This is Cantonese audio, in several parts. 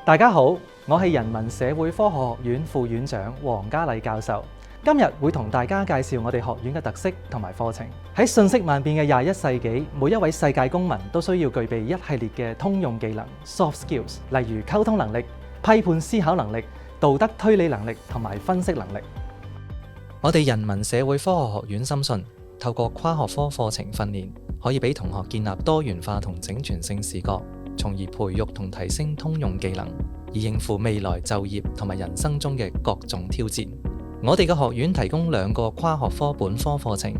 大家好，我係人文社會科學學院副院長黃嘉禮教授。今日會同大家介紹我哋學院嘅特色同埋課程。喺瞬息萬變嘅21世紀，每一位世界公民都需要具備一系列嘅通用技能 （soft skills），例如溝通能力、批判思考能力、道德推理能力同埋分析能力。我哋人文社會科學學院深信，透過跨學科課程訓練，可以俾同學建立多元化同整全性視覺，從而培育同提升通用技能，以應付未來就業同埋人生中嘅各種挑戰。我哋嘅學院提供2個跨學科本科課程：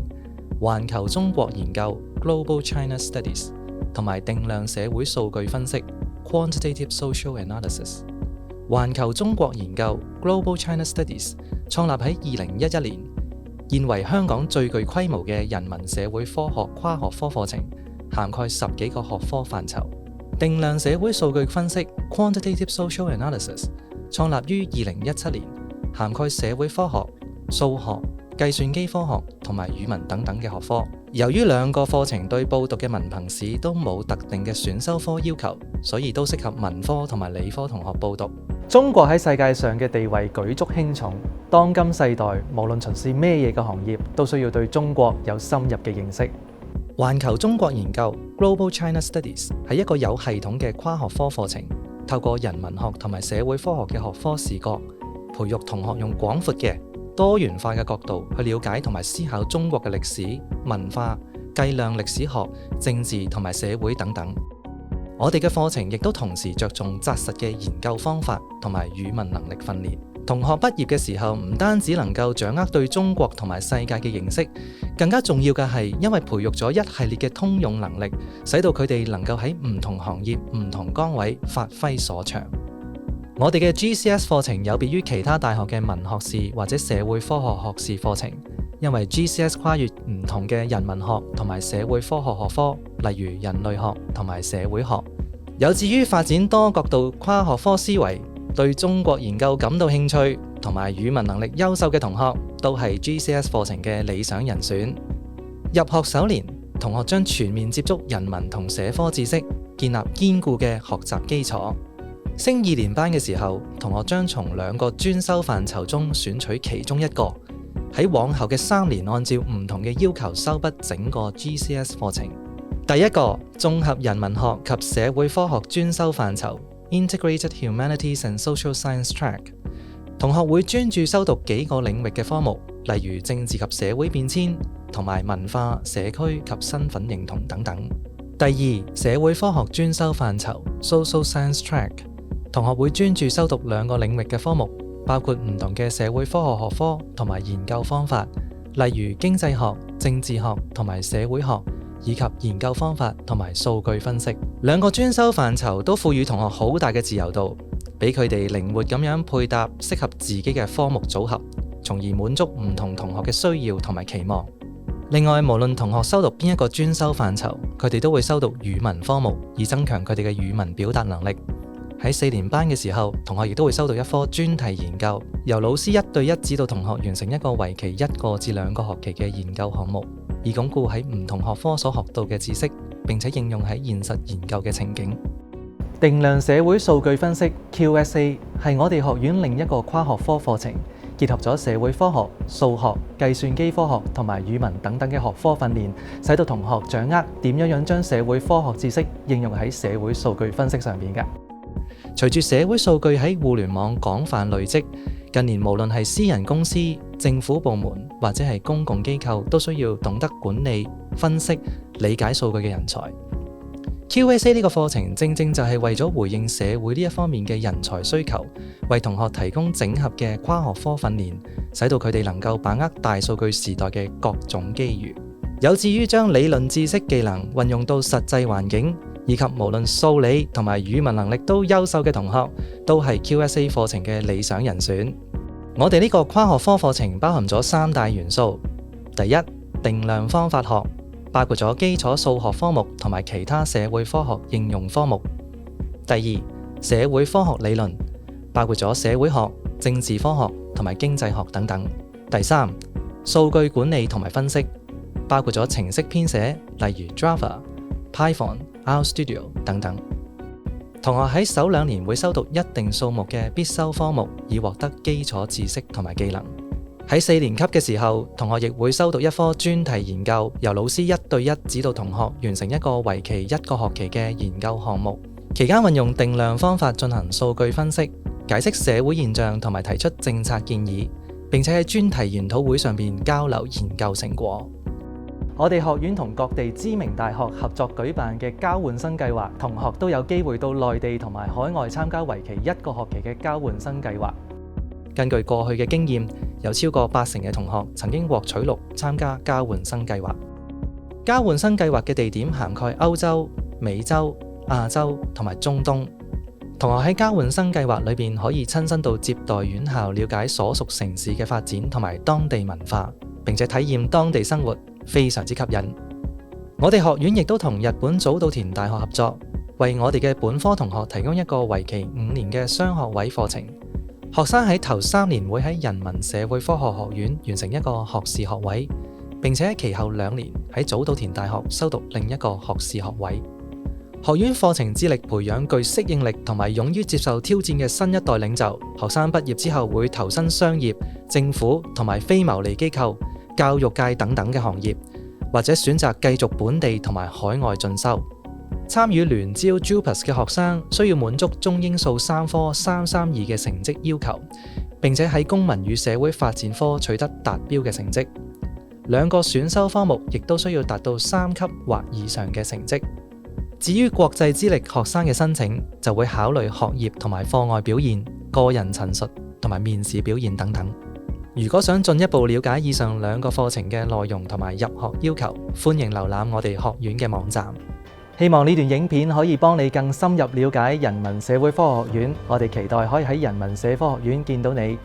環球中國研究 （Global China Studies） 同埋定量社會數據分析 （Quantitative Social Analysis）。環球中國研究 （Global China Studies） 創立喺2011年，現為香港最具規模嘅人文社會科學跨學科課程，涵蓋10幾個學科範疇。定量社會數據分析 （Quantitative Social Analysis） 創立於2017年，涵蓋社會科學、數學、計算機科學同埋語文等等嘅學科。由於2個課程對報讀嘅文憑試都冇特定嘅選修科要求，所以都適合文科同埋理科同學報讀。中國喺世界上嘅地位舉足輕重，當今世代無論從事咩嘢嘅行業，都需要對中國有深入嘅認識。環球中國研究 Global China Studies 係一個有系統嘅跨學科課程，透過人文學同埋社會科學嘅學科視角，培育同學用廣闊嘅多元化嘅角度去了解同埋思考中國嘅歷史、文化、計量歷史學、政治同埋社會等等。我哋嘅課程亦都同時着重紮實嘅研究方法同埋語文能力訓練。同學畢業嘅時候，唔單止能夠掌握對中國同埋世界嘅認識，更加重要嘅係因為培育咗一系列嘅通用能力，使到佢哋能夠喺唔同行業、唔同崗位發揮所長。我哋嘅 GCS 課程有別於其他大學嘅文學士或者社會科學學士課程，因為 GCS 跨越唔同嘅人文學同埋社會科學學科，例如人類學同埋社會學。有志於發展多角度跨學科思維，對中國研究感到興趣同埋語文能力優秀嘅同學，都係 GCS 課程嘅理想人選。入學首年，同學將全面接觸人文同社科知識，建立堅固嘅學習基礎。升2年班嘅時候，同學將從2個專修範疇中選取其中1個，喺往後嘅3年按照唔同嘅要求修畢整個 GCS 課程。第1個綜合人文學及社會科學專修範疇 Integrated Humanities and Social Science Track， 同學會專注修讀幾個領域嘅科目，例如政治及社會變遷同埋文化、社區及身份認同等等。第2社會科學專修範疇 Social Science Track，同學會專注修讀2個領域嘅科目，包括唔同嘅社會科學學科同埋研究方法，例如經濟學、政治學同埋社會學，以及研究方法同埋數據分析。2個專修範疇都賦予同學好大嘅自由度，俾佢哋靈活咁樣配搭適合自己嘅科目組合，從而滿足唔同同學嘅需要同埋期望。另外，無論同學修讀邊一個專修範疇，佢哋都會修讀語文科目，以增強佢哋嘅語文表達能力。喺4年班嘅時候，同學亦都會修讀一科專題研究，由老師1對1指導同學完成一個為期1個至2個學期嘅研究項目，以鞏固喺唔同學科所學到嘅知識，並且應用喺現實研究嘅情景。定量社會數據分析 QSA 係我哋學院另一個跨學科課程，結合咗社會科學、數學、計算機科學同埋語文等等嘅學科訓練，使到同學掌握點樣將社會科學知識應用喺社會數據分析上面嘅。隨住社會數據喺互聯網廣泛累積，近年無論係私人公司、政府部門或者係公共機構，都需要懂得管理、分析、理解數據嘅人才。QSA 呢個課程正正就係為咗回應社會呢一方面嘅人才需求，為同學提供整合嘅跨學科訓練，使到佢哋能夠把握大數據時代嘅各種機遇。有志於將理論知識技能運用到實際環境，以及無論數理同埋語文能力都優秀嘅同學，都係 QSA 課程嘅理想人選。我哋呢個跨學科課程包含咗3大元素：第1，定量方法學，包括咗基礎數學科目同埋其他社會科學應用科目；第2，社會科學理論，包括咗社會學、政治科學同埋經濟學等等；第3，數據管理同埋分析，包括咗程式編寫，例如 Java、Python、RStudio 等等。同學喺首2年會修讀一定數目嘅必修科目，以獲得基礎知識同埋技能。喺4年級嘅時候，同學亦會修讀一科專題研究，由老師1對1指導同學完成一個為期1個學期嘅研究項目，期間運用定量方法進行數據分析，解釋社會現象同埋提出政策建議，並且喺專題研討會上邊交流研究成果。我哋學院同各地知名大學合作舉辦嘅交換生計劃，同學都有機會到內地同埋海外參加為期1個學期嘅交換生計劃。根據過去嘅經驗，有超過80%嘅同學曾經獲取錄參加交換生計劃。交換生計劃嘅地點涵蓋歐洲、美洲、亞洲同埋中東。同學喺交換生計劃裏邊可以親身到接待院校，了解所屬城市嘅發展同埋當地文化，並且體驗當地生活，非常之吸引。我哋學院亦都同日本早稻田大學合作，為我哋嘅本科同學提供一個為期5年嘅雙學位課程。學生喺頭3年會喺人文社會科學學院完成一個學士學位，並且喺其後2年喺早稻田大學修讀另一個學士學位。學院課程致力培養具適應力同埋勇於接受挑戰嘅新一代領袖。學生畢業之後會投身商業、政府同埋非牟利機構、教育界等等嘅行業，或者選擇繼續本地同埋海外進修。參與聯招 JUPAS 嘅學生需要滿足中英數3科332嘅成績要求，並且喺公民與社會發展科取得達標嘅成績。2個選修科目亦都需要達到3級或以上嘅成績。至於國際資歷學生嘅申請，就會考慮學業同埋課外表現、個人陳述同埋面試表現等等。如果想進一步了解以上2個課程嘅內容同埋入學要求，歡迎瀏覽我哋學院嘅網站。希望呢段影片可以幫你更深入了解人文社會科學學院。我哋期待可以喺人文社科學院見到你。